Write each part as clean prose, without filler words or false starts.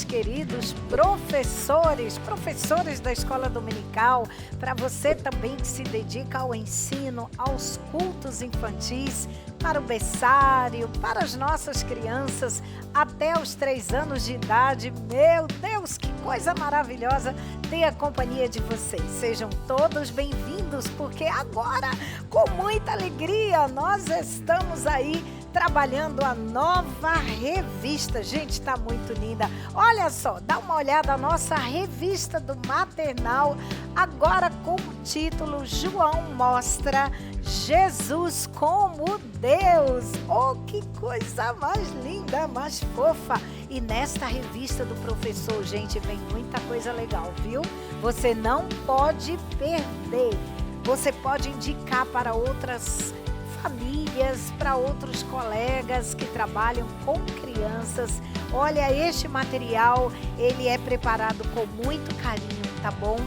queridos professores da Escola Dominical, para você também que se dedica ao ensino, aos cultos infantis, para o berçário, para as nossas crianças até os 3 anos de idade. Meu Deus, que coisa maravilhosa ter a companhia de vocês. Sejam todos bem-vindos, porque agora, com muita alegria, nós estamos aí trabalhando a nova revista. Gente, está muito linda. Olha só, dá uma olhada na nossa revista do maternal, agora com o título João Mostra Jesus como Deus. Oh, que coisa mais linda, mais fofa. E nesta revista do professor, gente, vem muita coisa legal, viu? Você não pode perder. Você pode indicar para outras famílias, para outros colegas que trabalham com crianças. Olha, este material, ele é preparado com muito carinho, tá bom?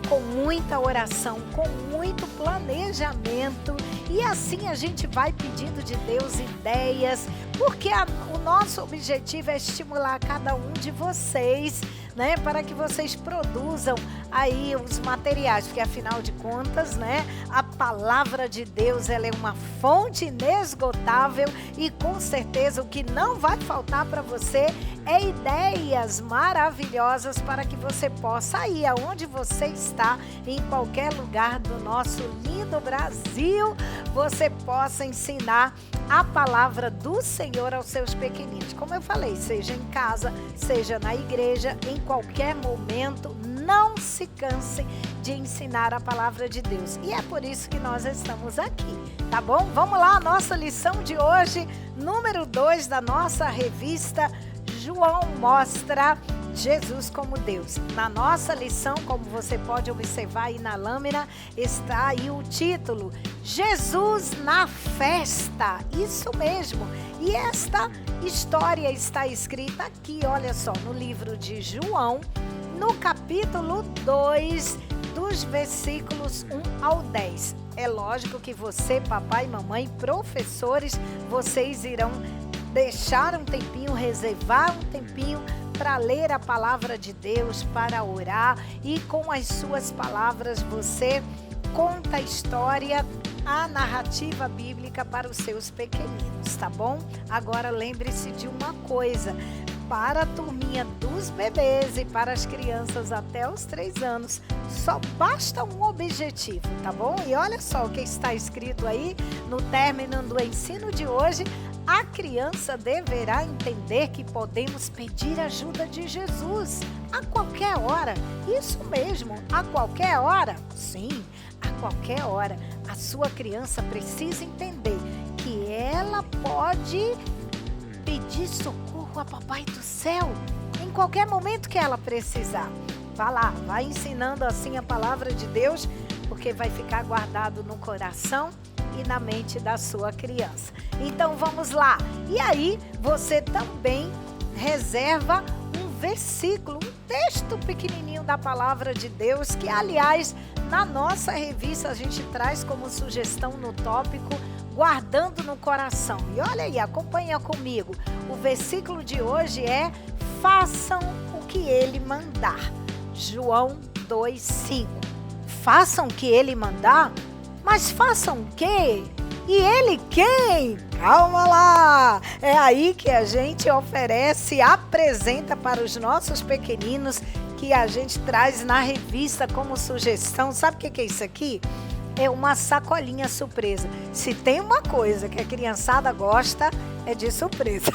Com muita oração, com muito planejamento, e assim a gente vai pedindo de Deus ideias, porque o nosso objetivo é estimular cada um de vocês, né, para que vocês produzam aí os materiais, porque afinal de contas, né, a palavra de Deus, ela é uma fonte inesgotável, e com certeza o que não vai faltar para você é ideias maravilhosas para que você possa ir aonde você está, em qualquer lugar do nosso lindo Brasil, você possa ensinar a palavra do Senhor aos seus pequeninos. Como eu falei, seja em casa, seja na igreja, em qualquer momento, não se canse de ensinar a palavra de Deus. E é por isso que nós estamos aqui, tá bom? Vamos lá, a nossa lição de hoje, número 2 da nossa revista João Mostra Jesus como Deus. Na nossa lição, como você pode observar aí na lâmina, está aí o título Jesus na Festa. Isso mesmo. E esta história está escrita aqui, olha só, no livro de João, no capítulo 2, dos versículos 1 ao 10. É lógico que você, papai, mamãe, professores, vocês irão deixar um tempinho, reservar um tempinho para ler a palavra de Deus, para orar, e com as suas palavras você conta a história, a narrativa bíblica para os seus pequeninos, tá bom? Agora lembre-se de uma coisa, para a turminha dos bebês e para as crianças até os 3 anos, só basta um objetivo, tá bom? E olha só o que está escrito aí no término do ensino de hoje: a criança deverá entender que podemos pedir ajuda de Jesus a qualquer hora. Isso mesmo, a qualquer hora? Sim, a qualquer hora. A sua criança precisa entender que ela pode pedir socorro a Papai do Céu em qualquer momento que ela precisar. Vá lá, vai ensinando assim a palavra de Deus, porque vai ficar guardado no coração e na mente da sua criança. Então vamos lá. E aí você também reserva um versículo, um texto pequenininho da palavra de Deus, que aliás na nossa revista a gente traz como sugestão no tópico guardando no coração. E olha aí, acompanha comigo. O versículo de hoje é: façam o que ele mandar. João 2:5. Façam o que ele mandar? Mas façam o quê? E ele quem? Calma lá! É aí que a gente oferece, apresenta para os nossos pequeninos, que a gente traz na revista como sugestão. Sabe o que é isso aqui? É uma sacolinha surpresa. Se tem uma coisa que a criançada gosta, é de surpresa.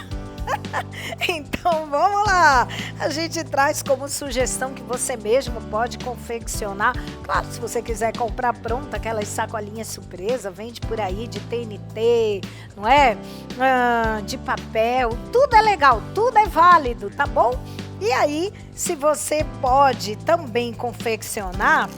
Então vamos lá, a gente traz como sugestão que você mesmo pode confeccionar. Claro, se você quiser comprar pronta aquelas sacolinhas surpresa, vende por aí de TNT, não é? De papel, tudo é legal, tudo é válido, tá bom? E aí, se você pode também confeccionar,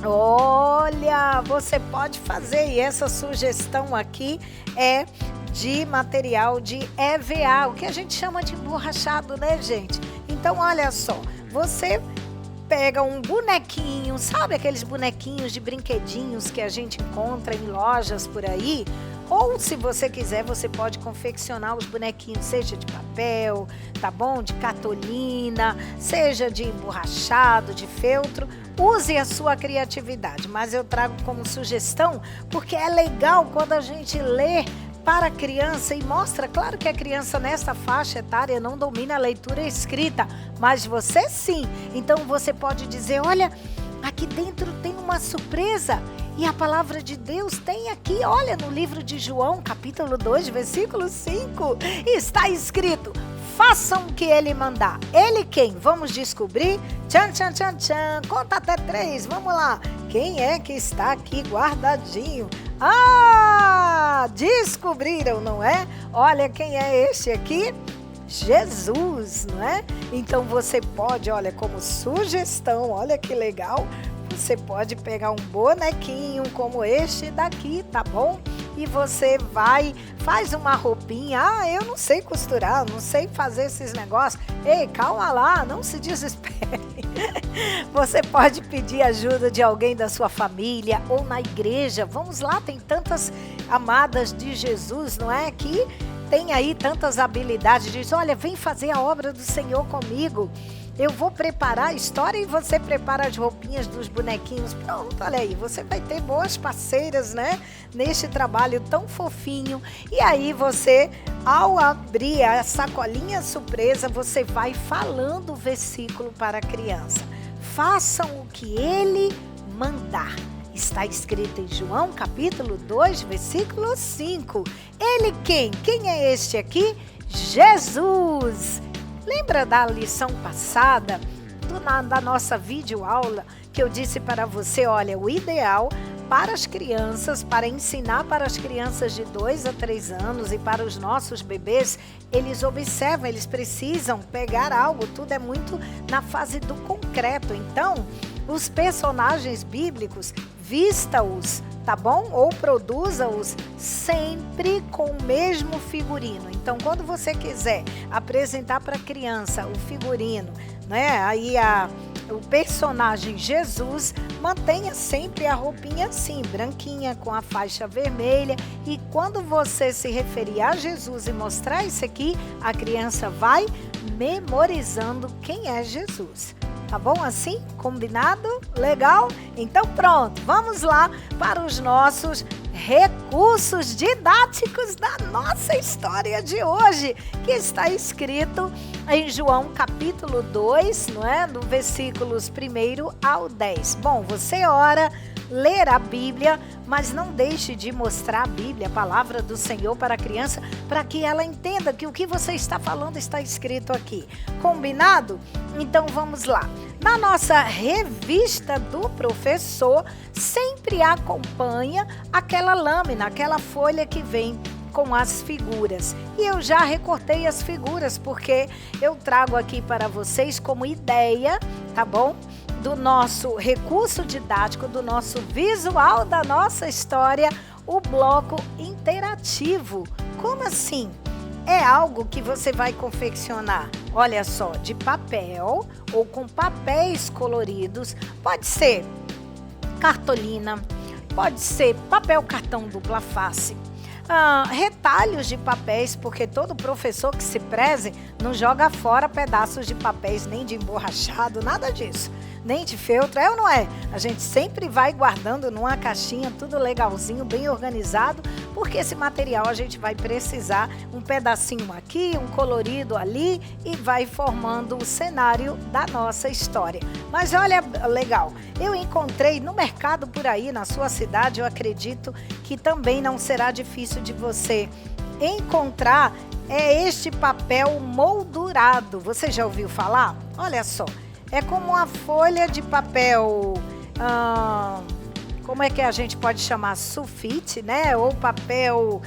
olha, você pode fazer, e essa sugestão aqui é de material de EVA, o que a gente chama de emborrachado, né, gente? Então, olha só, você pega um bonequinho, sabe aqueles bonequinhos de brinquedinhos que a gente encontra em lojas por aí? Ou se você quiser, você pode confeccionar os bonequinhos, seja de papel, tá bom? De cartolina, seja de emborrachado, de feltro. Use a sua criatividade, mas eu trago como sugestão, porque é legal quando a gente lê para a criança e mostra, claro que a criança nessa faixa etária não domina a leitura escrita, mas você sim. Então você pode dizer, olha, aqui dentro tem uma surpresa. E a palavra de Deus tem aqui, olha, no livro de João, capítulo 2, versículo 5, está escrito: façam o que ele mandar. Ele quem? Vamos descobrir? Tchan, tchan, tchan, tchan. Conta até 3, vamos lá. Quem é que está aqui guardadinho? Ah, descobriram, não é? Olha quem é este aqui. Jesus, não é? Então você pode, olha, como sugestão, olha que legal. Você pode pegar um bonequinho como este daqui, tá bom? E você faz uma roupinha. Ah, eu não sei costurar, não sei fazer esses negócios. Ei, calma lá, não se desespere. Você pode pedir ajuda de alguém da sua família ou na igreja. Vamos lá, tem tantas amadas de Jesus, não é? Que tem aí tantas habilidades. Diz, olha, vem fazer a obra do Senhor comigo. Eu vou preparar a história e você prepara as roupinhas dos bonequinhos. Pronto, olha aí, você vai ter boas parceiras, né? Neste trabalho tão fofinho. E aí você, ao abrir a sacolinha surpresa, você vai falando o versículo para a criança. Façam o que ele mandar. Está escrito em João, capítulo 2, versículo 5. Ele quem? Quem é este aqui? Jesus! Lembra da lição passada, da nossa videoaula, que eu disse para você, olha, o ideal para as crianças, para ensinar para as crianças de 2 a 3 anos e para os nossos bebês, eles observam, eles precisam pegar algo, tudo é muito na fase do concreto. Então, os personagens bíblicos, vista-os, tá bom? Ou produza-os sempre com o mesmo figurino. Então, quando você quiser apresentar para a criança o figurino, né? Aí o personagem Jesus, mantenha sempre a roupinha assim, branquinha, com a faixa vermelha. E quando você se referir a Jesus e mostrar isso aqui, a criança vai memorizando quem é Jesus. Tá bom assim? Combinado? Legal? Então pronto, vamos lá para os nossos recursos didáticos da nossa história de hoje, que está escrito em João capítulo 2, não é? Do versículos 1 ao 10. Bom, você ora, ler a Bíblia, mas não deixe de mostrar a Bíblia, a palavra do Senhor para a criança, para que ela entenda que o que você está falando está escrito aqui. Combinado? Então vamos lá. Na nossa revista do professor, sempre acompanha aquela lâmina, aquela folha que vem com as figuras. E eu já recortei as figuras, porque eu trago aqui para vocês como ideia, tá bom? Do nosso recurso didático, do nosso visual da nossa história, o bloco interativo. Como assim? É algo que você vai confeccionar, olha só, de papel ou com papéis coloridos. Pode ser cartolina, pode ser papel cartão dupla face. Retalhos de papéis, porque todo professor que se preze não joga fora pedaços de papéis, nem de emborrachado, nada disso, nem de feltro, é ou não é? A gente sempre vai guardando numa caixinha, tudo legalzinho, bem organizado, porque esse material a gente vai precisar, um pedacinho aqui, um colorido ali, e vai formando o cenário da nossa história. Mas olha, legal, eu encontrei no mercado por aí, na sua cidade, eu acredito que também não será difícil de você encontrar, é este papel moldurado. Você já ouviu falar? Olha só, é como uma folha de papel, como é que a gente pode chamar? Sulfite, né? Ou papel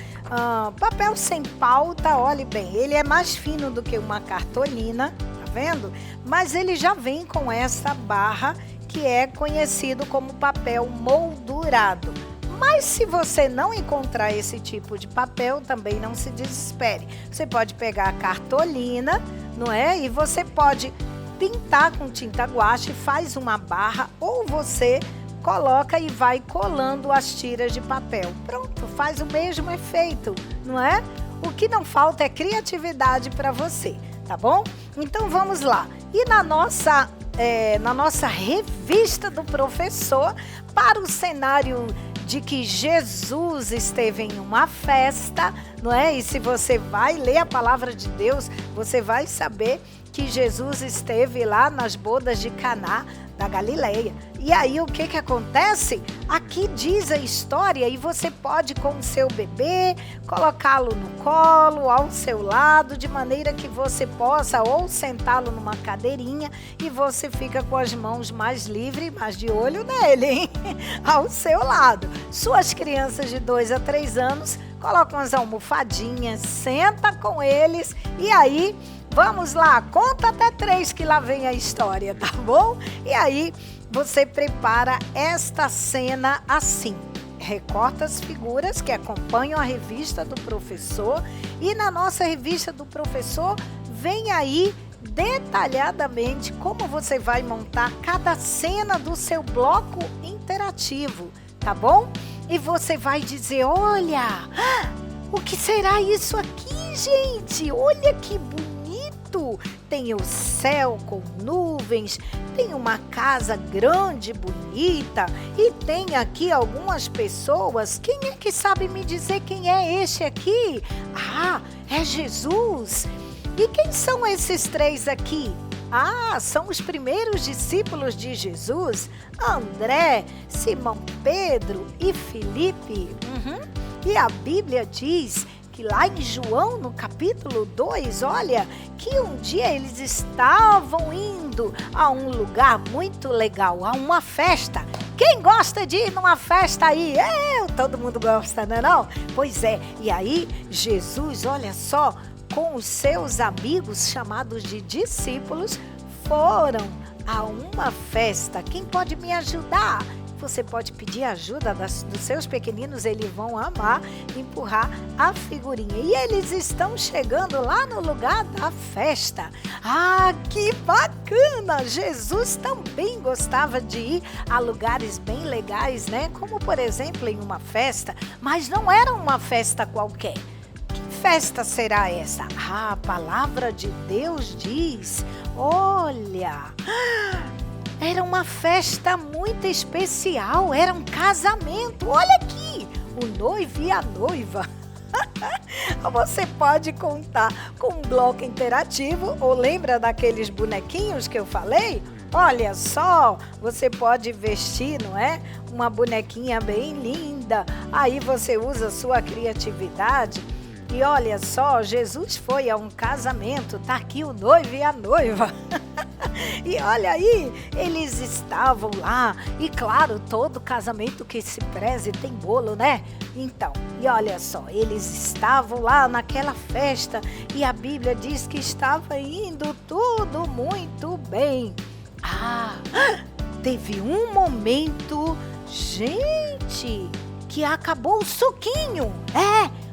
sem pauta, olhe bem, ele é mais fino do que uma cartolina, tá vendo? Mas ele já vem com essa barra que é conhecido como papel moldurado. Mas se você não encontrar esse tipo de papel, também não se desespere. Você pode pegar a cartolina, não é? E você pode pintar com tinta guache, faz uma barra, ou você coloca e vai colando as tiras de papel. Pronto, faz o mesmo efeito, não é? O que não falta é criatividade para você, tá bom? Então vamos lá. E na nossa revista do professor, para o cenário de que Jesus esteve em uma festa, não é? E se você vai ler a palavra de Deus, você vai saber que Jesus esteve lá nas bodas de Caná da Galileia. E aí o que acontece? Aqui diz a história e você pode com o seu bebê colocá-lo no colo, ao seu lado, de maneira que você possa ou sentá-lo numa cadeirinha e você fica com as mãos mais livres, mas de olho nele, hein? Ao seu lado. Suas crianças de 2 a 3 anos colocam as almofadinhas, senta com eles e aí vamos lá, conta até 3 que lá vem a história, tá bom? E aí você prepara esta cena assim. Recorta as figuras que acompanham a revista do professor e na nossa revista do professor vem aí detalhadamente como você vai montar cada cena do seu bloco interativo, tá bom? E você vai dizer, olha, o que será isso aqui, gente? Olha que bonito! Tem o céu com nuvens, tem uma casa grande, bonita e tem aqui algumas pessoas. Quem é que sabe me dizer quem é este aqui? Ah, é Jesus. E quem são esses 3 aqui? Ah, são os primeiros discípulos de Jesus, André, Simão Pedro e Filipe. E a Bíblia diz que lá em João, no capítulo 2, olha, que um dia eles estavam indo a um lugar muito legal, a uma festa. Quem gosta de ir numa festa aí? Todo mundo gosta, não é não? Pois é, e aí Jesus, olha só, com os seus amigos chamados de discípulos, foram a uma festa. Quem pode me ajudar? Você pode pedir ajuda dos seus pequeninos, eles vão amar empurrar a figurinha. E eles estão chegando lá no lugar da festa. Ah, que bacana! Jesus também gostava de ir a lugares bem legais, né? Como, por exemplo, em uma festa, mas não era uma festa qualquer. Que festa será essa? Ah, a palavra de Deus diz, olha... Era uma festa muito especial, era um casamento. Olha aqui, o noivo e a noiva. Você pode contar com um bloco interativo ou lembra daqueles bonequinhos que eu falei? Olha só, você pode vestir, não é? Uma bonequinha bem linda. Aí você usa a sua criatividade. E olha só, Jesus foi a um casamento, tá aqui o noivo e a noiva. E olha aí, eles estavam lá, e claro, todo casamento que se preze tem bolo, né? Então, e olha só, eles estavam lá naquela festa, e a Bíblia diz que estava indo tudo muito bem. Ah, teve um momento, gente, que acabou o suquinho,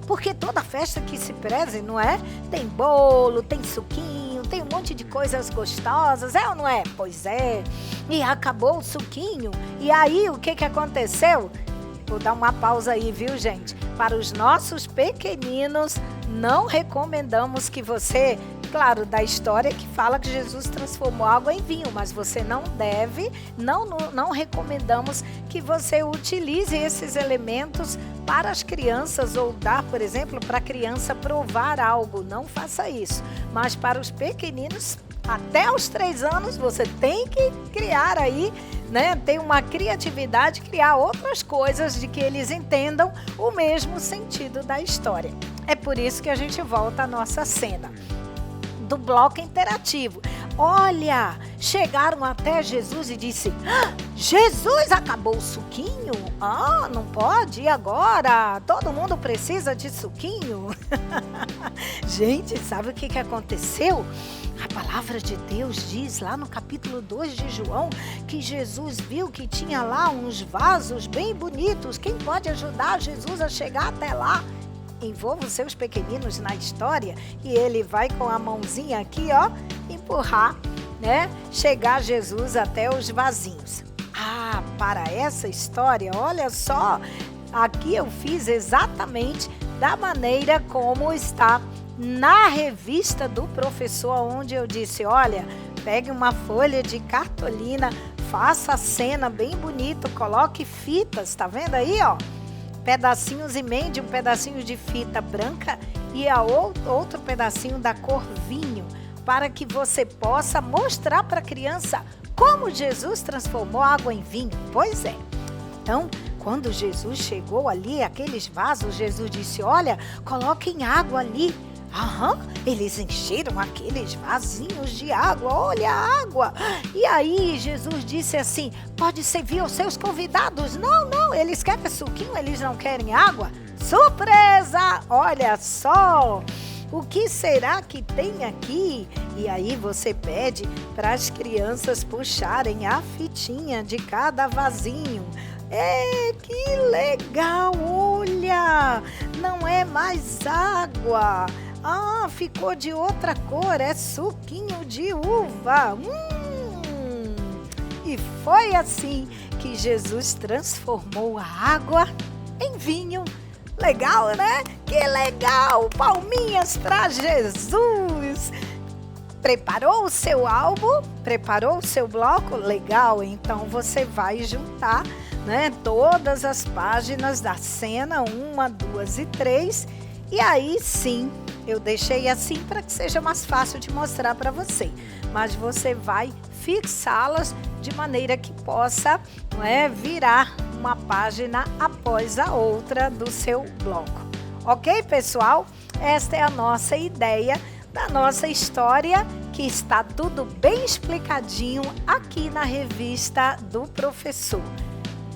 porque toda festa que se preze, não é? Tem bolo, tem suquinho, tem um monte de coisas gostosas, é ou não é? Pois é. E acabou o suquinho. E aí, o que aconteceu? Vou dar uma pausa aí, viu, gente? Para os nossos pequeninos, não recomendamos que você... Claro, da história que fala que Jesus transformou água em vinho, mas você não deve, não recomendamos que você utilize esses elementos para as crianças ou dar, por exemplo, para a criança provar algo. Não faça isso. Mas para os pequeninos, até os 3 anos, você tem que criar aí, né? Tem uma criatividade, criar outras coisas de que eles entendam o mesmo sentido da história. É por isso que a gente volta à nossa cena do bloco interativo. Olha, chegaram até Jesus e disse: Jesus, acabou o suquinho? Ah, não pode? E agora? Todo mundo precisa de suquinho? Gente, sabe o que aconteceu? A palavra de Deus diz lá no capítulo 2 de João que Jesus viu que tinha lá uns vasos bem bonitos. Quem pode ajudar Jesus a chegar até lá? Envolva os seus pequeninos na história e ele vai com a mãozinha aqui, ó, empurrar, né? Chegar Jesus até os vasinhos. Ah, para essa história, olha só, aqui eu fiz exatamente da maneira como está na revista do professor, onde eu disse, olha, pegue uma folha de cartolina, faça a cena bem bonito, coloque fitas, tá vendo aí, ó? Pedacinhos, emende um pedacinho de fita branca e outro pedacinho da cor vinho, para que você possa mostrar para a criança como Jesus transformou água em vinho. Pois é. Então, quando Jesus chegou ali, aqueles vasos, Jesus disse, olha, coloquem água ali. Eles encheram aqueles vasinhos de água, olha a água. E aí Jesus disse assim, pode servir aos seus convidados. Não, eles querem suquinho, eles não querem água. Surpresa! Olha só, o que será que tem aqui? E aí você pede para as crianças puxarem a fitinha de cada vasinho. Que legal, olha, não é mais água. Ficou de outra cor, é suquinho de uva. E foi assim que Jesus transformou a água em vinho. Legal, né? Que legal! Palminhas para Jesus! Preparou o seu álbum? Preparou o seu bloco? Legal, então você vai juntar, né, todas as páginas da cena, 1, 2 e 3. E aí sim, eu deixei assim para que seja mais fácil de mostrar para você. Mas você vai fixá-las de maneira que possa, não é, virar uma página após a outra do seu bloco. Ok, pessoal? Esta é a nossa ideia da nossa história, que está tudo bem explicadinho aqui na revista do professor.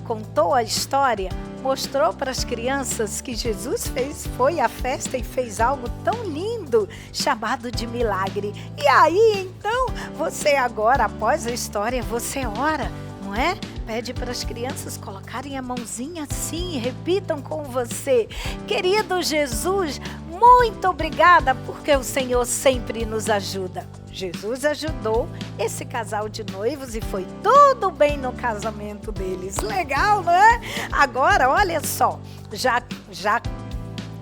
Contou a história, mostrou para as crianças que Jesus foi à festa e fez algo tão lindo, chamado de milagre. E aí, então, você agora, após a história, você ora, não é? Pede para as crianças colocarem a mãozinha assim, repitam com você. Querido Jesus, muito obrigada, porque o Senhor sempre nos ajuda. Jesus ajudou esse casal de noivos e foi tudo bem no casamento deles. Legal, não é? Agora, olha só, já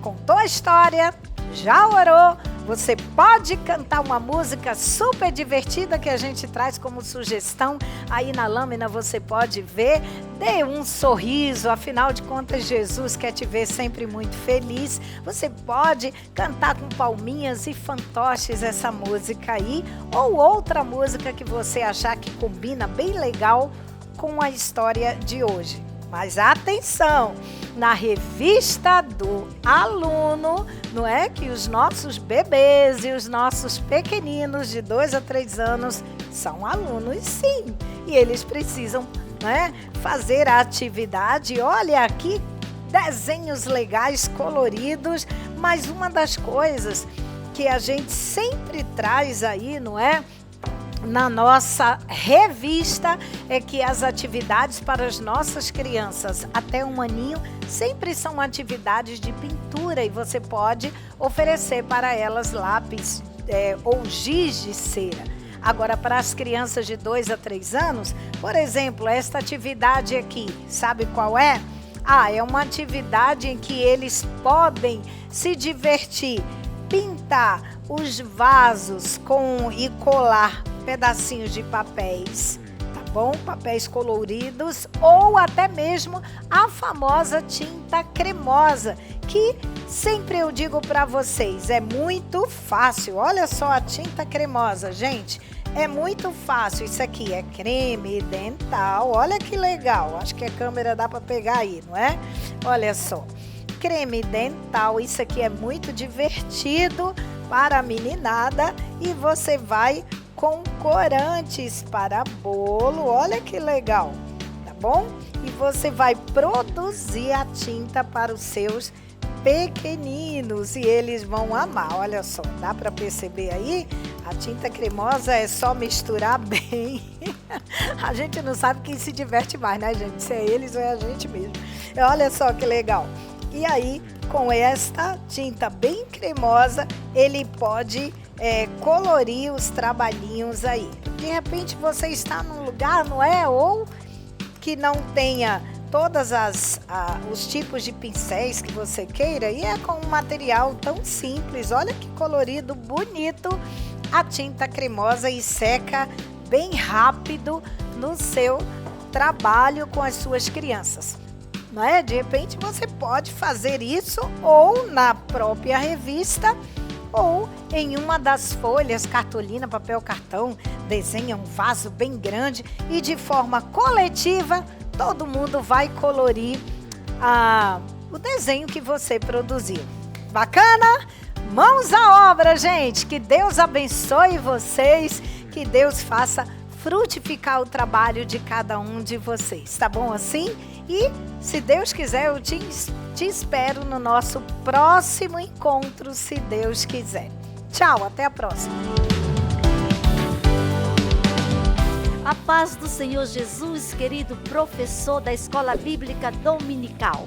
contou a história, já orou. Você pode cantar uma música super divertida que a gente traz como sugestão. Aí na lâmina você pode ver, dê um sorriso, afinal de contas Jesus quer te ver sempre muito feliz. Você pode cantar com palminhas e fantoches essa música aí, ou outra música que você achar que combina bem legal com a história de hoje. Mas atenção, na revista do aluno, não é que os nossos bebês e os nossos pequeninos de 2 a 3 anos são alunos, sim. E eles precisam, né, fazer a atividade. Olha aqui, desenhos legais, coloridos. Mas uma das coisas que a gente sempre traz aí, não é? Na nossa revista é que as atividades para as nossas crianças até 1 aninho sempre são atividades de pintura e você pode oferecer para elas lápis ou giz de cera. Agora, para as crianças de 2 a 3 anos, por exemplo, esta atividade aqui, sabe qual é? É uma atividade em que eles podem se divertir, pintar os vasos e colar pedacinhos de papéis, tá bom? Papéis coloridos ou até mesmo a famosa tinta cremosa, que sempre eu digo para vocês, é muito fácil. Olha só a tinta cremosa, gente, é muito fácil. Isso aqui é creme dental, olha que legal, acho que a câmera dá para pegar aí, não é? Olha só, creme dental, isso aqui é muito divertido para a meninada e você vai com corantes para bolo, olha que legal, tá bom? E você vai produzir a tinta para os seus pequeninos e eles vão amar, olha só, dá para perceber aí? A tinta cremosa é só misturar bem, a gente não sabe quem se diverte mais, né, gente? Se é eles ou é a gente mesmo. Olha só que legal. E aí, com esta tinta bem cremosa, ele pode colorir os trabalhinhos aí. De repente você está num lugar, não é? Ou que não tenha todas os tipos de pincéis que você queira, e é com um material tão simples. Olha que colorido bonito, a tinta cremosa, e seca bem rápido no seu trabalho com as suas crianças, não é? De repente você pode fazer isso ou na própria revista, ou em uma das folhas, cartolina, papel cartão, desenha um vaso bem grande e de forma coletiva todo mundo vai colorir o desenho que você produziu. Bacana? Mãos à obra, gente! Que Deus abençoe vocês, que Deus faça frutificar o trabalho de cada um de vocês, tá bom assim? E, se Deus quiser, eu te espero no nosso próximo encontro, se Deus quiser. Tchau, até a próxima. A paz do Senhor Jesus, querido professor da Escola Bíblica Dominical.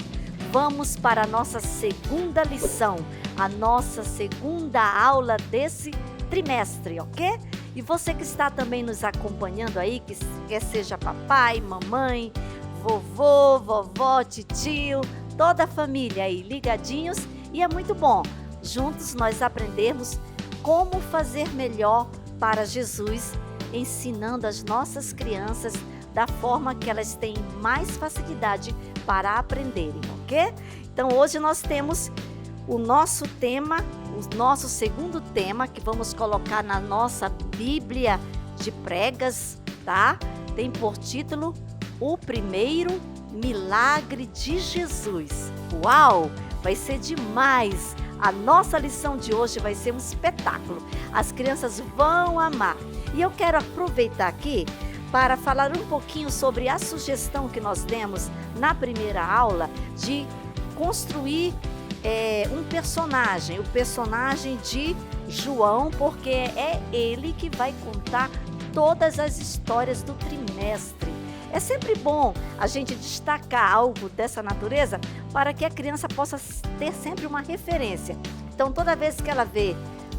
Vamos para a nossa segunda lição, a nossa segunda aula desse trimestre, ok? E você que está também nos acompanhando aí, que quer seja papai, mamãe, vovô, vovó, titio, toda a família aí ligadinhos, e é muito bom juntos nós aprendermos como fazer melhor para Jesus, ensinando as nossas crianças da forma que elas têm mais facilidade para aprenderem, ok? Então hoje nós temos o nosso tema, o nosso segundo tema, que vamos colocar na nossa Bíblia de pregas, tá? Tem por título O Primeiro Milagre de Jesus. Uau! Vai ser demais! A nossa lição de hoje vai ser um espetáculo. As crianças vão amar. E eu quero aproveitar aqui para falar um pouquinho sobre a sugestão que nós demos na primeira aula de construir um personagem, o personagem de João, porque é ele que vai contar todas as histórias do trimestre. É sempre bom a gente destacar algo dessa natureza para que a criança possa ter sempre uma referência. Então, toda vez que ela vê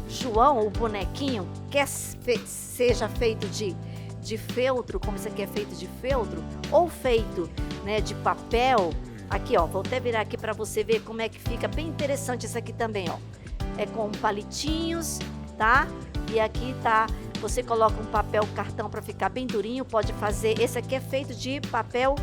João, o bonequinho, quer seja feito de feltro, como isso aqui é feito de feltro, ou feito, né, de papel. Aqui, ó, vou até virar aqui para você ver como é que fica bem interessante isso aqui também, ó. É com palitinhos, tá? E aqui tá, você coloca um papel cartão para ficar bem durinho, pode fazer, esse aqui é feito de papel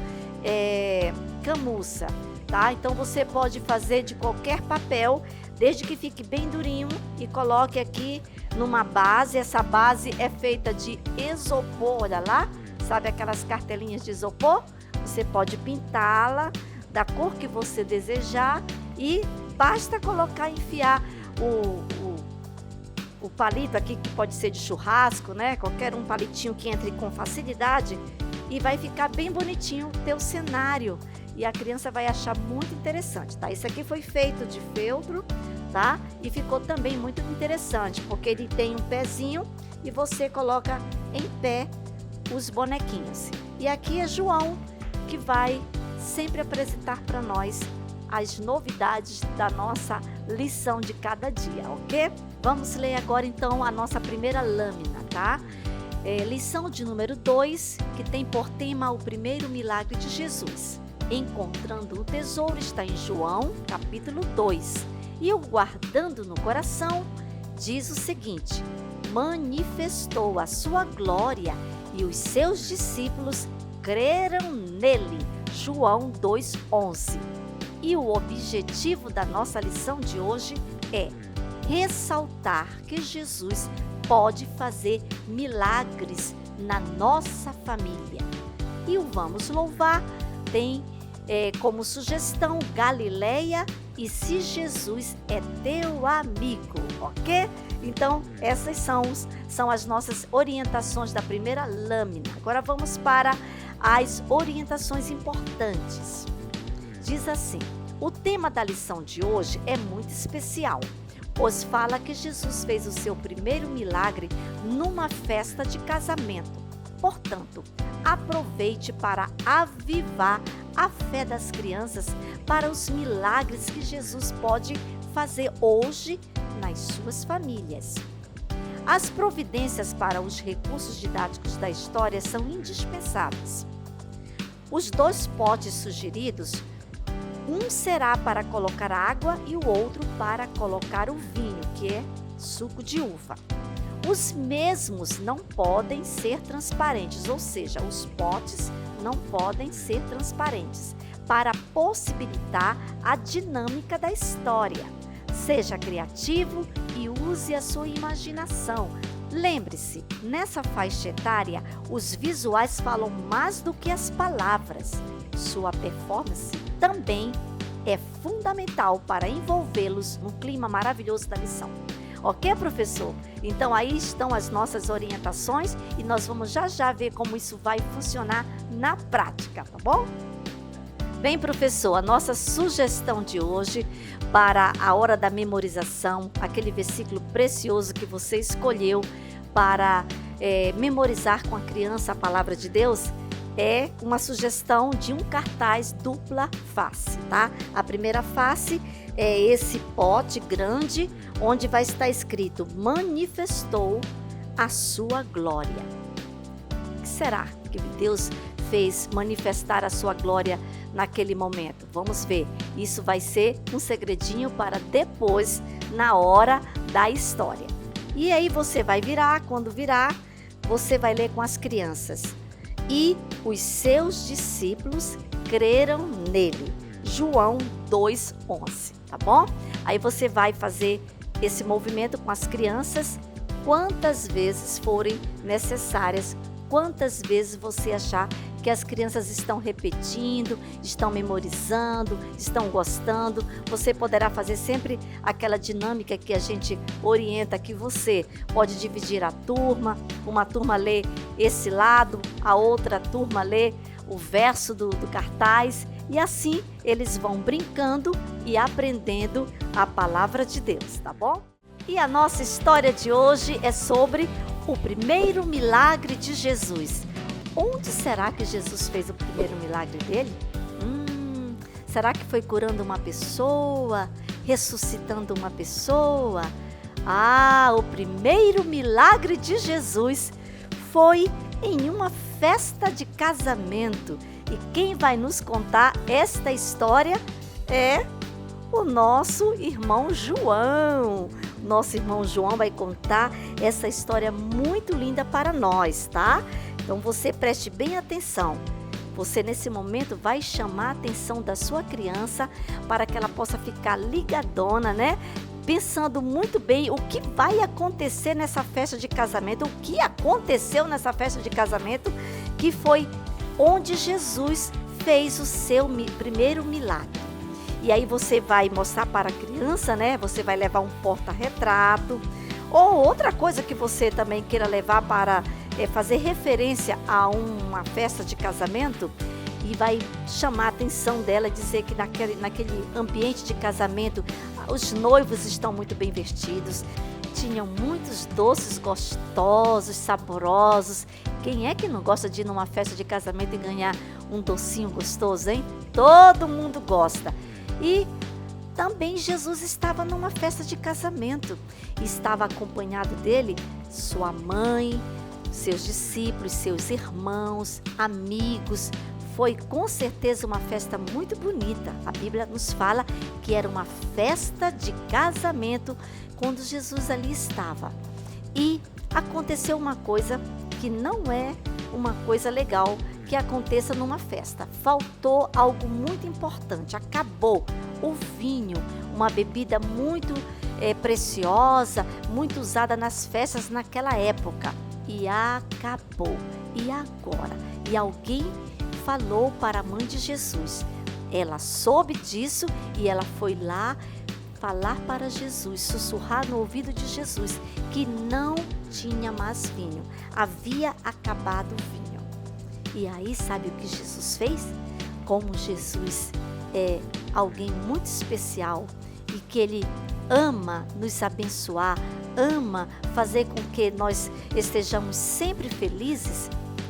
camurça, tá? Então você pode fazer de qualquer papel, desde que fique bem durinho, e coloque aqui numa base. Essa base é feita de isopor, olha lá, sabe aquelas cartelinhas de isopor? Você pode pintá-la da cor que você desejar e basta colocar, enfiar o palito aqui, que pode ser de churrasco, né? Qualquer um palitinho que entre com facilidade, e vai ficar bem bonitinho o teu cenário. E a criança vai achar muito interessante, tá? Isso aqui foi feito de feltro, tá? E ficou também muito interessante, porque ele tem um pezinho e você coloca em pé os bonequinhos. E aqui é João, que vai sempre apresentar para nós as novidades da nossa lição de cada dia, ok? Vamos ler agora então a nossa primeira lâmina, tá? Lição de número 2, que tem por tema o primeiro milagre de Jesus. Encontrando o tesouro, está em João, capítulo 2. E o guardando no coração, diz o seguinte: manifestou a sua glória e os seus discípulos creram nele. João 2:11. E o objetivo da nossa lição de hoje é ressaltar que Jesus pode fazer milagres na nossa família. E o Vamos Louvar tem como sugestão Galileia e Se Jesus é Teu Amigo, ok? Então, essas são as nossas orientações da primeira lâmina. Agora vamos para as orientações importantes. Diz assim: o tema da lição de hoje é muito especial, pois fala que Jesus fez o seu primeiro milagre numa festa de casamento. Portanto, aproveite para avivar a fé das crianças para os milagres que Jesus pode fazer hoje nas suas famílias. As providências para os recursos didáticos da história são indispensáveis. Os 2 potes sugeridos, um será para colocar água e o outro para colocar o vinho, que é suco de uva. Os mesmos não podem ser transparentes, ou seja, os potes não podem ser transparentes, para possibilitar a dinâmica da história. Seja criativo e use a sua imaginação. Lembre-se, nessa faixa etária, os visuais falam mais do que as palavras. Sua performance também é fundamental para envolvê-los no clima maravilhoso da lição. Ok, professor? Então aí estão as nossas orientações e nós vamos já ver como isso vai funcionar na prática, tá bom? Bem, professor, a nossa sugestão de hoje para a hora da memorização, aquele versículo precioso que você escolheu para memorizar com a criança a palavra de Deus, é uma sugestão de um cartaz dupla face, tá? A primeira face é esse pote grande, onde vai estar escrito: manifestou a sua glória. O que será que Deus fez manifestar a sua glória naquele momento? Vamos ver. Isso vai ser um segredinho para depois, na hora da história. E aí você vai virar, quando virar, você vai ler com as crianças. E os seus discípulos creram nele. João 2:11, tá bom? Aí você vai fazer esse movimento com as crianças quantas vezes forem necessárias, quantas vezes você achar que as crianças estão repetindo, estão memorizando, estão gostando. Você poderá fazer sempre aquela dinâmica que a gente orienta, que você pode dividir a turma, uma turma lê esse lado, a outra turma lê o verso do cartaz, e assim eles vão brincando e aprendendo a palavra de Deus, tá bom? E a nossa história de hoje é sobre o primeiro milagre de Jesus. Onde será que Jesus fez o primeiro milagre dele? Será que foi curando uma pessoa? Ressuscitando uma pessoa? O primeiro milagre de Jesus foi em uma festa de casamento. E quem vai nos contar esta história é o nosso irmão João. Nosso irmão João vai contar essa história muito linda para nós, tá? Então você preste bem atenção. Você nesse momento vai chamar a atenção da sua criança para que ela possa ficar ligadona, né? Pensando muito bem o que vai acontecer nessa festa de casamento, o que aconteceu nessa festa de casamento, que foi onde Jesus fez o seu primeiro milagre. E aí você vai mostrar para a criança, né? Você vai levar um porta-retrato ou outra coisa que você também queira levar para fazer referência a uma festa de casamento, e vai chamar a atenção dela, dizer que naquele ambiente de casamento os noivos estão muito bem vestidos, tinham muitos doces gostosos, saborosos. Quem é que não gosta de ir numa festa de casamento e ganhar um docinho gostoso, hein? Todo mundo gosta. E também Jesus estava numa festa de casamento. Estava acompanhado dele sua mãe, seus discípulos, seus irmãos, amigos. Foi com certeza uma festa muito bonita. A Bíblia nos fala que era uma festa de casamento quando Jesus ali estava. E aconteceu uma coisa que não é uma coisa legal que aconteça numa festa. Faltou algo muito importante. Acabou o vinho, uma bebida muito preciosa, muito usada nas festas naquela época. E acabou. E agora? E alguém falou para a mãe de Jesus. Ela soube disso e ela foi lá falar para Jesus, sussurrar no ouvido de Jesus que não tinha mais vinho. Havia acabado o vinho. E aí, sabe o que Jesus fez? Como Jesus é alguém muito especial e que Ele ama nos abençoar, ama fazer com que nós estejamos sempre felizes,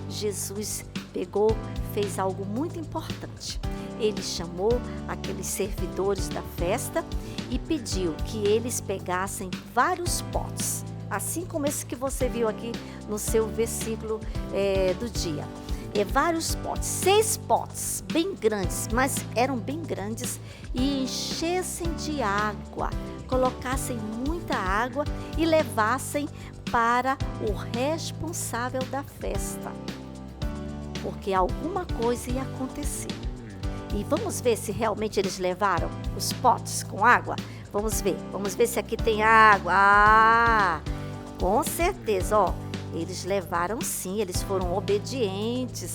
Jesus pegou, fez algo muito importante. Ele chamou aqueles servidores da festa e pediu que eles pegassem vários potes, assim como esse que você viu aqui no seu versículo do dia. vários potes, 6 potes, bem grandes, mas eram bem grandes, e enchessem de água, colocassem muita água e levassem para o responsável da festa, porque alguma coisa ia acontecer. E vamos ver se realmente eles levaram os potes com água. Vamos ver se aqui tem água. Ah, com certeza, ó, eles levaram sim, eles foram obedientes.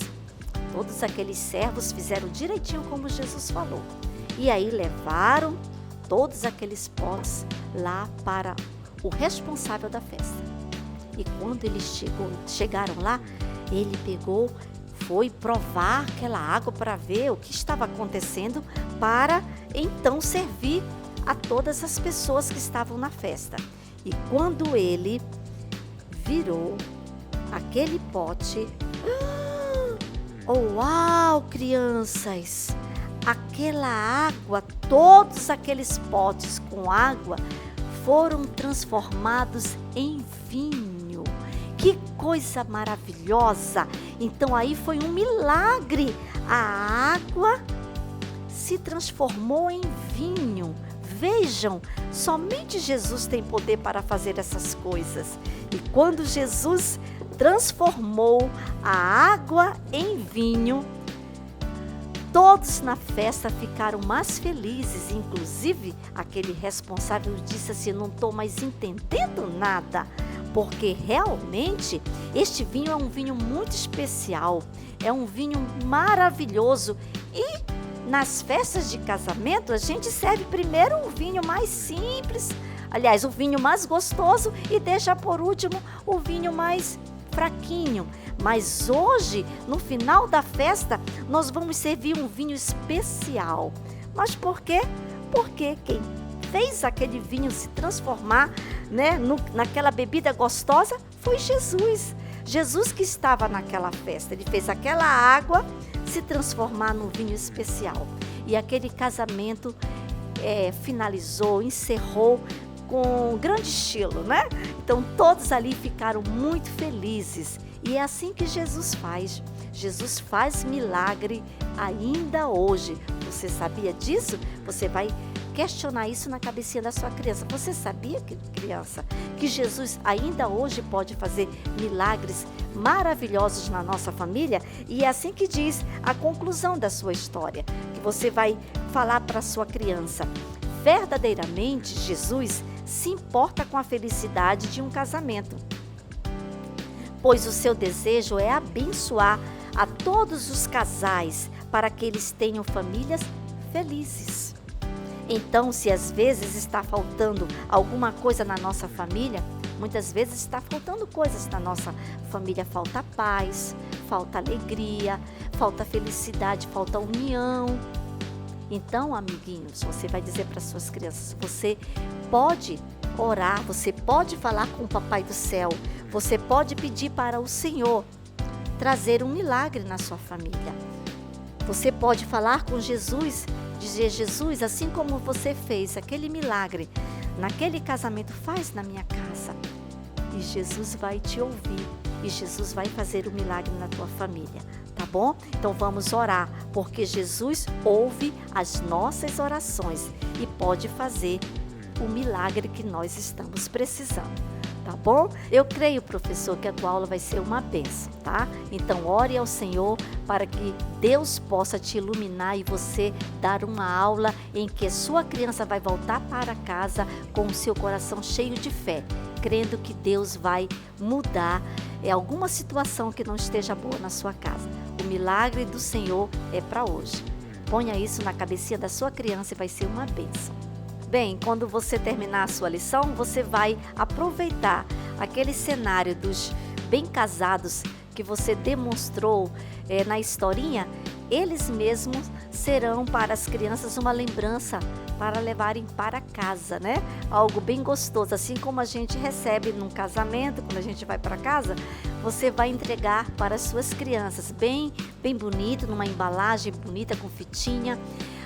Todos aqueles servos fizeram direitinho como Jesus falou. E aí levaram todos aqueles potes lá para o responsável da festa. E quando eles chegaram lá, ele foi provar aquela água para ver o que estava acontecendo, para então servir a todas as pessoas que estavam na festa. E quando ele virou aquele pote, oh, uau, crianças! Aquela água, todos aqueles potes com água foram transformados em vinho. Que coisa maravilhosa! Então aí foi um milagre. A água se transformou em vinho. Vejam, somente Jesus tem poder para fazer essas coisas. E quando Jesus transformou a água em vinho, todos na festa ficaram mais felizes. Inclusive, aquele responsável disse assim: não estou mais entendendo nada, porque realmente este vinho é um vinho muito especial, é um vinho maravilhoso. E nas festas de casamento, a gente serve primeiro um vinho mais simples, aliás, o vinho mais gostoso, e deixa por último o vinho mais fraquinho. Mas hoje, no final da festa, nós vamos servir um vinho especial. Mas por quê? Porque quem fez aquele vinho se transformar, né, naquela bebida gostosa foi Jesus. Jesus que estava naquela festa, ele fez aquela água se transformar num vinho especial. E aquele casamento finalizou, encerrou com grande estilo, né? Então todos ali ficaram muito felizes. E é assim que Jesus faz. Jesus faz milagre ainda hoje. Você sabia disso? Você vai questionar isso na cabecinha da sua criança. Você sabia, criança, que Jesus ainda hoje pode fazer milagres maravilhosos na nossa família? E é assim que diz a conclusão da sua história, que você vai falar para a sua criança. Verdadeiramente, Jesus se importa com a felicidade de um casamento, pois o seu desejo é abençoar a todos os casais para que eles tenham famílias felizes. Então, se às vezes está faltando alguma coisa na nossa família, muitas vezes está faltando coisas na nossa família, falta paz, falta alegria, falta felicidade, falta união. Então, amiguinhos, você vai dizer para suas crianças, você pode orar, você pode falar com o Papai do Céu, você pode pedir para o Senhor trazer um milagre na sua família. Você pode falar com Jesus, dizer: Jesus, assim como você fez aquele milagre naquele casamento, faz na minha casa. E Jesus vai te ouvir, e Jesus vai fazer o milagre na tua família, tá bom? Então vamos orar, porque Jesus ouve as nossas orações e pode fazer o milagre que nós estamos precisando, tá bom? Eu creio, professor, que a tua aula vai ser uma bênção, tá? Então ore ao Senhor para que Deus possa te iluminar e você dar uma aula em que a sua criança vai voltar para casa com o seu coração cheio de fé, crendo que Deus vai mudar alguma situação que não esteja boa na sua casa. O milagre do Senhor é para hoje. Ponha isso na cabecinha da sua criança e vai ser uma bênção. Bem, quando você terminar a sua lição, você vai aproveitar aquele cenário dos bem casados que você demonstrou na historinha. Eles mesmos serão para as crianças uma lembrança para levarem para casa, né? Algo bem gostoso, assim como a gente recebe num casamento, quando a gente vai para casa, você vai entregar para as suas crianças, bem bonito, numa embalagem bonita com fitinha.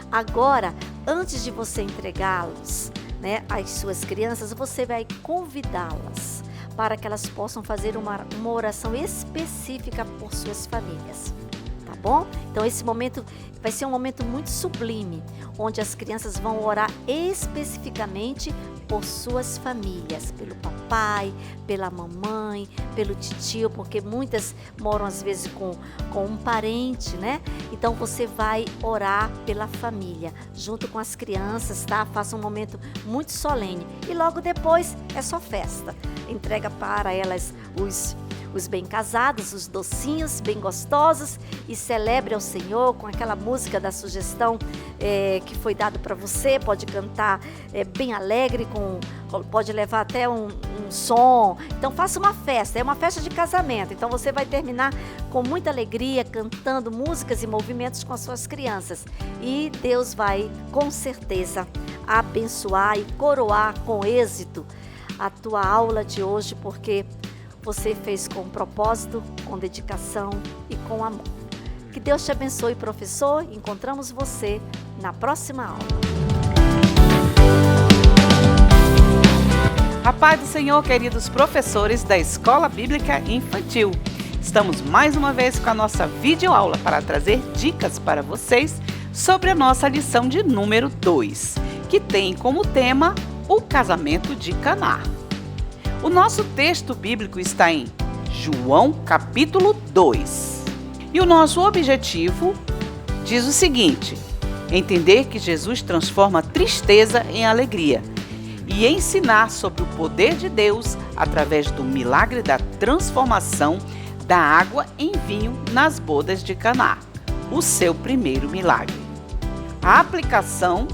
Agora, antes de você entregá-los, né, às suas crianças, você vai convidá-las para que elas possam fazer uma oração específica por suas famílias. Tá bom? Então esse momento vai ser um momento muito sublime, onde as crianças vão orar especificamente por suas famílias, pelo papai, pela mamãe, pelo titio, porque muitas moram às vezes com um parente, né? Então você vai orar pela família, junto com as crianças, tá? Faça um momento muito solene. E logo depois é só festa. Entrega para elas os bem casados, os docinhos bem gostosos, e celebre ao Senhor com aquela música da sugestão que foi dada para você. Pode cantar bem alegre, pode levar até um som. Então faça uma festa, é uma festa de casamento. Então você vai terminar com muita alegria, cantando músicas e movimentos com as suas crianças. E Deus vai, com certeza, abençoar e coroar com êxito a tua aula de hoje, porque você fez com propósito, com dedicação e com amor. Que Deus te abençoe, professor. Encontramos você na próxima aula. A paz do Senhor, queridos professores da Escola Bíblica Infantil. Estamos mais uma vez com a nossa videoaula para trazer dicas para vocês sobre a nossa lição de número 2, que tem como tema o casamento de Caná. O nosso texto bíblico está em João capítulo 2. E o nosso objetivo diz o seguinte: entender que Jesus transforma tristeza em alegria e ensinar sobre o poder de Deus através do milagre da transformação da água em vinho nas bodas de Caná, o seu primeiro milagre. A aplicação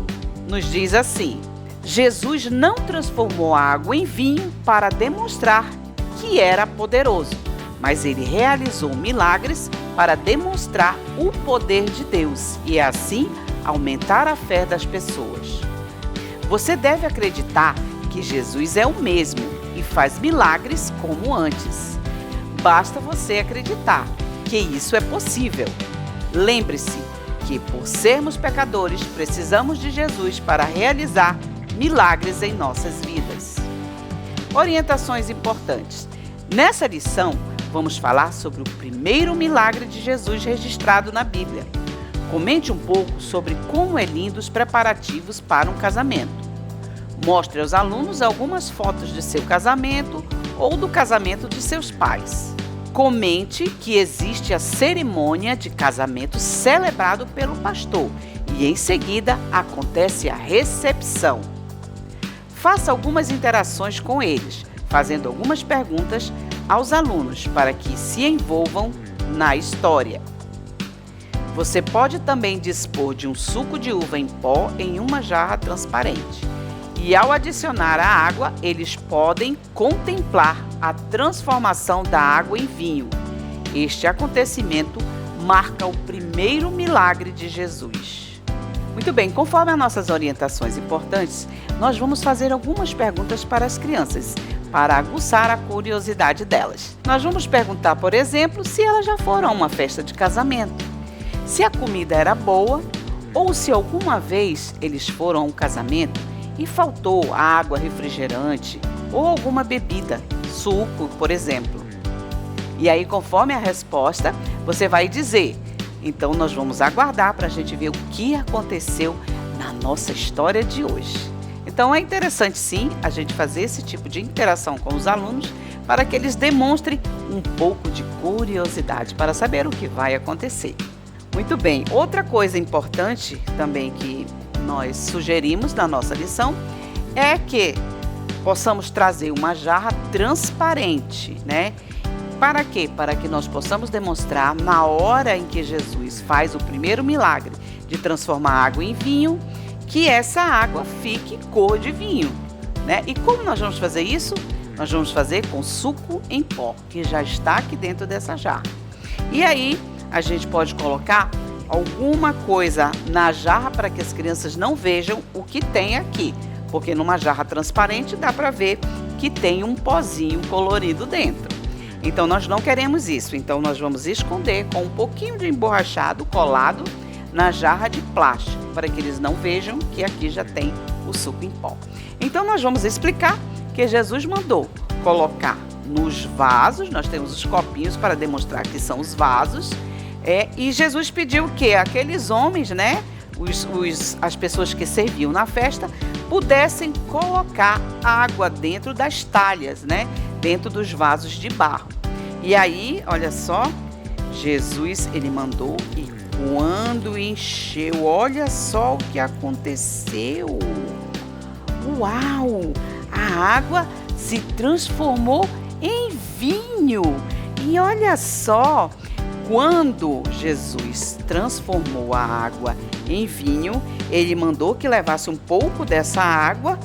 nos diz assim: Jesus não transformou a água em vinho para demonstrar que era poderoso, mas ele realizou milagres para demonstrar o poder de Deus e assim aumentar a fé das pessoas. Você deve acreditar que Jesus é o mesmo e faz milagres como antes. Basta você acreditar que isso é possível. Lembre-se que, por sermos pecadores, precisamos de Jesus para realizar milagres em nossas vidas. Orientações importantes. Nessa lição, vamos falar sobre o primeiro milagre de Jesus registrado na Bíblia. Comente um pouco sobre como é lindo os preparativos para um casamento. Mostre aos alunos algumas fotos de seu casamento ou do casamento de seus pais. Comente que existe a cerimônia de casamento celebrado pelo pastor e, em seguida, acontece a recepção. Faça algumas interações com eles, fazendo algumas perguntas aos alunos para que se envolvam na história. Você pode também dispor de um suco de uva em pó em uma jarra transparente. E ao adicionar a água, eles podem contemplar a transformação da água em vinho. Este acontecimento marca o primeiro milagre de Jesus. Muito bem, conforme as nossas orientações importantes, nós vamos fazer algumas perguntas para as crianças, para aguçar a curiosidade delas. Nós vamos perguntar, por exemplo, se elas já foram a uma festa de casamento, se a comida era boa ou se alguma vez eles foram a um casamento e faltou água, refrigerante ou alguma bebida, suco, por exemplo. E aí, conforme a resposta, você vai dizer: então nós vamos aguardar para a gente ver o que aconteceu na nossa história de hoje. Então é interessante sim a gente fazer esse tipo de interação com os alunos para que eles demonstrem um pouco de curiosidade para saber o que vai acontecer. Muito bem, outra coisa importante também que nós sugerimos na nossa lição é que possamos trazer uma jarra transparente, né? Para quê? Para que nós possamos demonstrar na hora em que Jesus faz o primeiro milagre de transformar a água em vinho, que essa água fique cor de vinho, né? E como nós vamos fazer isso? Nós vamos fazer com suco em pó, que já está aqui dentro dessa jarra. E aí a gente pode colocar alguma coisa na jarra para que as crianças não vejam o que tem aqui, porque numa jarra transparente dá para ver que tem um pozinho colorido dentro. Então nós não queremos isso, então nós vamos esconder com um pouquinho de emborrachado colado na jarra de plástico, para que eles não vejam que aqui já tem o suco em pó. Então nós vamos explicar que Jesus mandou colocar nos vasos, nós temos os copinhos para demonstrar que são os vasos, e Jesus pediu que aqueles homens, né, as pessoas que serviam na festa, pudessem colocar água dentro das talhas, né, dentro dos vasos de barro. E aí, olha só, Jesus, ele mandou e quando encheu, olha só o que aconteceu. Uau! A água se transformou em vinho. E olha só, quando Jesus transformou a água em vinho, ele mandou que levasse um pouco dessa água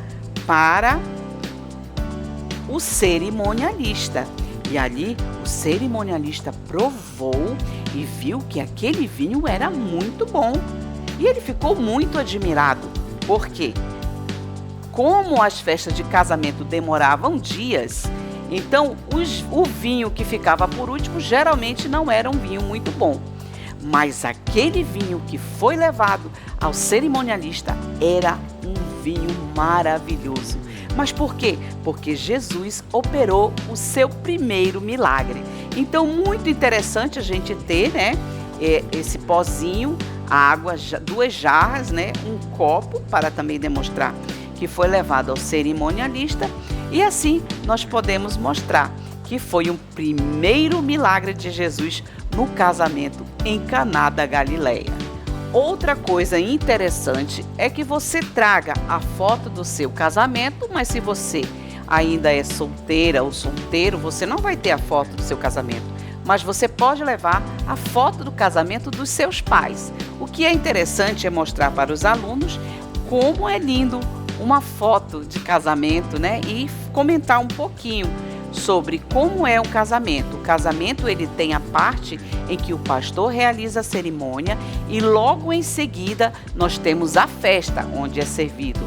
para o cerimonialista. E ali o cerimonialista provou e viu que aquele vinho era muito bom. E ele ficou muito admirado. Por quê? Como as festas de casamento demoravam dias, então o vinho que ficava por último geralmente não era um vinho muito bom. Mas aquele vinho que foi levado ao cerimonialista era um vinho maravilhoso. Mas por quê? Porque Jesus operou o seu primeiro milagre. Então, muito interessante a gente ter, né, esse pozinho, a água, 2 jarras, né, um copo, para também demonstrar que foi levado ao cerimonialista. E assim nós podemos mostrar que foi um primeiro milagre de Jesus no casamento em Caná da Galileia. Outra coisa interessante é que você traga a foto do seu casamento, mas se você ainda é solteira ou solteiro, você não vai ter a foto do seu casamento, mas você pode levar a foto do casamento dos seus pais. O que é interessante é mostrar para os alunos como é lindo uma foto de casamento, né? E comentar um pouquinho sobre como é um casamento. O casamento, ele tem a parte em que o pastor realiza a cerimônia e logo em seguida nós temos a festa, onde é servido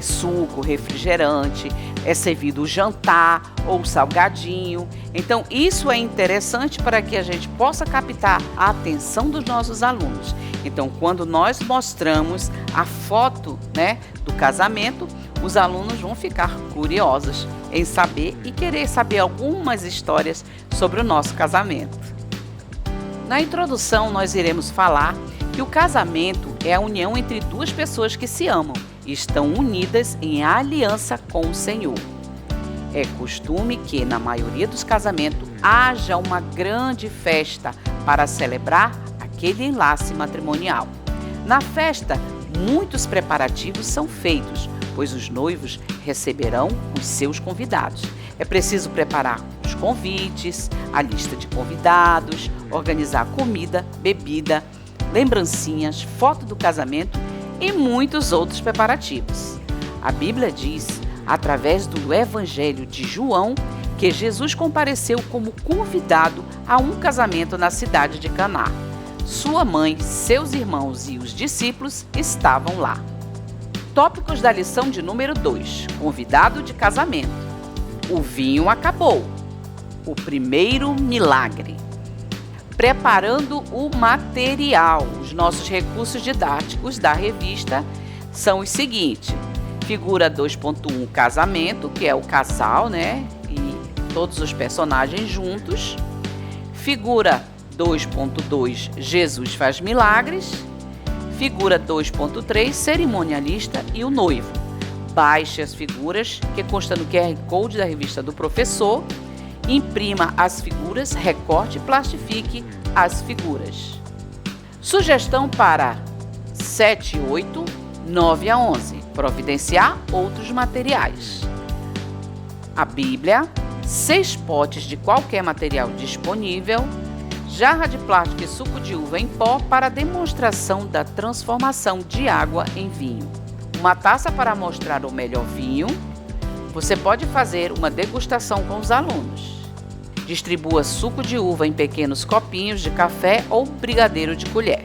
suco, refrigerante, é servido o jantar ou salgadinho. Então isso é interessante para que a gente possa captar a atenção dos nossos alunos. Então quando nós mostramos a foto, né, do casamento, os alunos vão ficar curiosos em saber e querer saber algumas histórias sobre o nosso casamento. Na introdução, nós iremos falar que o casamento é a união entre 2 pessoas que se amam e estão unidas em aliança com o Senhor. É costume que, na maioria dos casamentos, haja uma grande festa para celebrar aquele enlace matrimonial. Na festa, muitos preparativos são feitos, pois os noivos receberão os seus convidados. É preciso preparar os convites, a lista de convidados, organizar comida, bebida, lembrancinhas, foto do casamento e muitos outros preparativos. A Bíblia diz, através do Evangelho de João, que Jesus compareceu como convidado a um casamento na cidade de Caná. Sua mãe, seus irmãos e os discípulos estavam lá. Tópicos da lição de número 2. Convidado de casamento. O vinho acabou. O primeiro milagre. Preparando o material. Os nossos recursos didáticos da revista são os seguintes. Figura 2.1, casamento, que é o casal, né? E todos os personagens juntos. Figura 2.2, Jesus faz milagres. Figura 2.3, cerimonialista e o noivo. Baixe as figuras que constam no QR Code da revista do professor. Imprima as figuras, recorte e plastifique as figuras. Sugestão para 7, 8, 9 a 11. Providenciar outros materiais. A Bíblia, 6 potes de qualquer material disponível, jarra de plástico e suco de uva em pó para demonstração da transformação de água em vinho. Uma taça para mostrar o melhor vinho. Você pode fazer uma degustação com os alunos. Distribua suco de uva em pequenos copinhos de café ou brigadeiro de colher.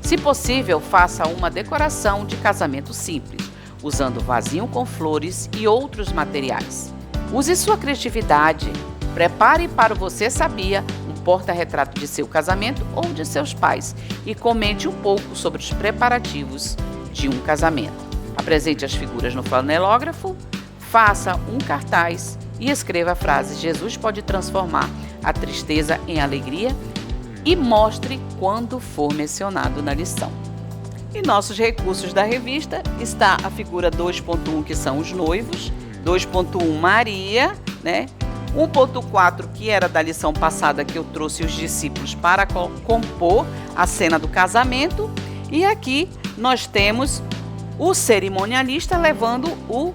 Se possível, faça uma decoração de casamento simples, usando vasinho com flores e outros materiais. Use sua criatividade. Prepare para o Você Sabia um porta-retrato de seu casamento ou de seus pais e comente um pouco sobre os preparativos de um casamento. Apresente as figuras no flanelógrafo, faça um cartaz e escreva a frase: Jesus pode transformar a tristeza em alegria, e mostre quando for mencionado na lição. Em nossos recursos da revista está a figura 2.1, que são os noivos, 2.1 Maria, né? 1.4, que era da lição passada, que eu trouxe os discípulos para compor a cena do casamento. E aqui nós temos o cerimonialista levando o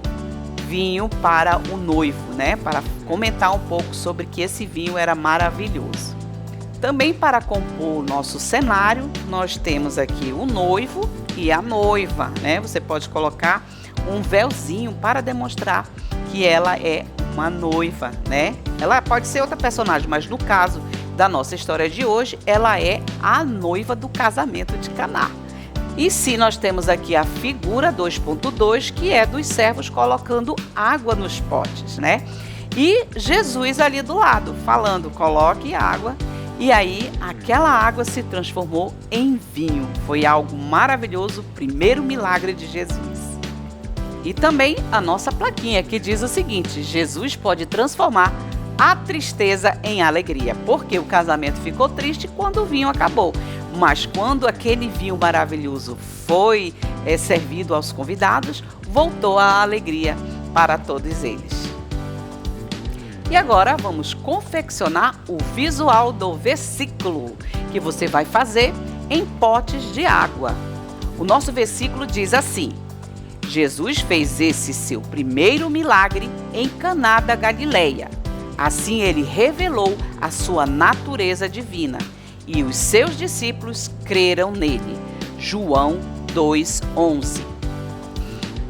vinho para o noivo, né? Para comentar um pouco sobre que esse vinho era maravilhoso. Também para compor o nosso cenário, nós temos aqui o noivo e a noiva, né? Você pode colocar um véuzinho para demonstrar que ela é uma noiva, né? Ela pode ser outra personagem, mas no caso da nossa história de hoje, ela é a noiva do casamento de Caná. E sim, nós temos aqui a figura 2.2, que é dos servos colocando água nos potes, né? E Jesus ali do lado, falando: coloque água. E aí, aquela água se transformou em vinho. Foi algo maravilhoso, o primeiro milagre de Jesus. E também a nossa plaquinha, que diz o seguinte: Jesus pode transformar a tristeza em alegria, porque o casamento ficou triste quando o vinho acabou. Mas quando aquele vinho maravilhoso foi servido aos convidados, voltou a alegria para todos eles. E agora vamos confeccionar o visual do versículo, que você vai fazer em potes de água. O nosso versículo diz assim: Jesus fez esse seu primeiro milagre em Caná da Galileia. Assim ele revelou a sua natureza divina, e os seus discípulos creram nele. João 2:11.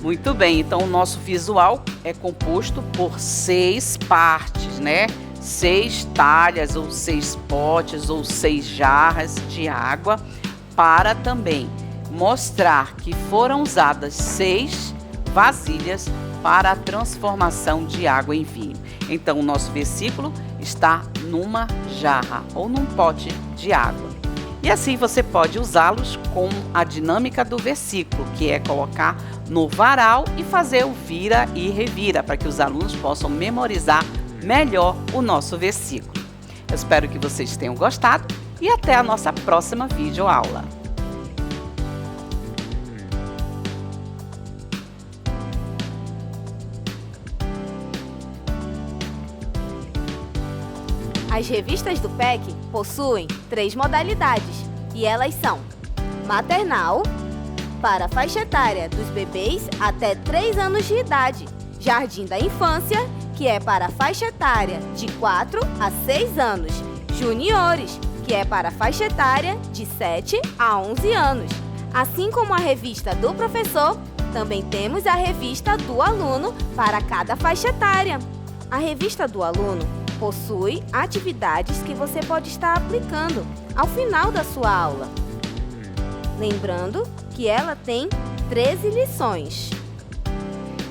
Muito bem, então o nosso visual é composto por 6 partes, né? 6 talhas, ou 6 potes, ou 6 jarras de água, para também mostrar que foram usadas 6 vasilhas para a transformação de água em vinho. Então, o nosso versículo está numa jarra ou num pote de água. E assim você pode usá-los com a dinâmica do versículo, que é colocar no varal e fazer o vira e revira, para que os alunos possam memorizar melhor o nosso versículo. Eu espero que vocês tenham gostado e até a nossa próxima videoaula. As revistas do PEC possuem 3 modalidades, e elas são: maternal, para a faixa etária dos bebês até 3 anos de idade; jardim da infância, que é para a faixa etária de 4 a 6 anos; juniores, que é para a faixa etária de 7 a 11 anos. Assim como a revista do professor, também temos a revista do aluno para cada faixa etária. A revista do aluno possui atividades que você pode estar aplicando ao final da sua aula. Lembrando que ela tem 13 lições.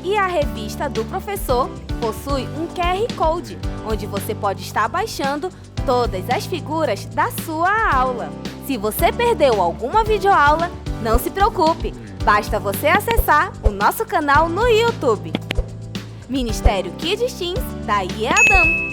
E a revista do professor possui um QR Code, onde você pode estar baixando todas as figuras da sua aula. Se você perdeu alguma videoaula, não se preocupe, basta você acessar o nosso canal no YouTube. Ministério Kids Teens da IEADAM.